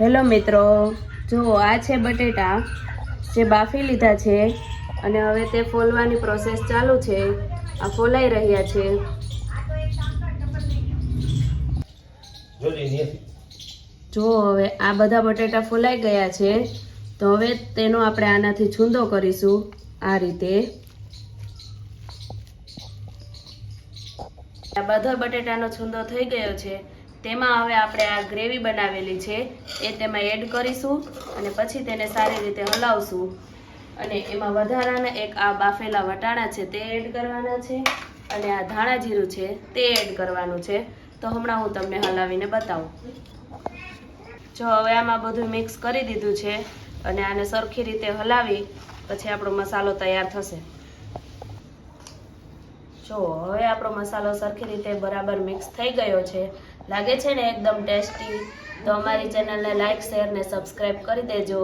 Hello મિત્રો, જો આ છે બટેટા જે બાફી લીધા છે અને હવે તે ફોલવાની પ્રોસેસ ચાલુ છે. આ ફોલાઈ રહ્યા છે. જો હવે આ બધા બટેટા ફોલાઈ ગયા છે, તો હવે તેનો આપણે આનાથી છૂંદો કરીશું. આ રીતે આ બધા બટેટાનો છૂંદો થઈ ગયો છે. તેમાં હવે આપણે આ ગ્રેવી બનાવેલી છે એ તેમાં એડ કરીશું અને પછી તેને સારી રીતે હલાવશું. અને એમાં વધારાના એક આ બાફેલા વટાણા છે તે એડ કરવાના છે અને આ ધાણા જીરું છે તે એડ કરવાનું છે. તો હમણાં હું તમને હલાવીને બતાવું. જો હવે આમાં બધું મિક્સ કરી દીધું છે અને આને સરખી રીતે હલાવી પછી આપણો મસાલો તૈયાર થશે. જો હવે આપણો મસાલો સરખી રીતે બરાબર મિક્સ થઈ ગયો છે. લાગે છે ને એકદમ ટેસ્ટી. તો અમારી ચેનલને લાઈક, શેર ને સબસ્ક્રાઈબ કરી દેજો.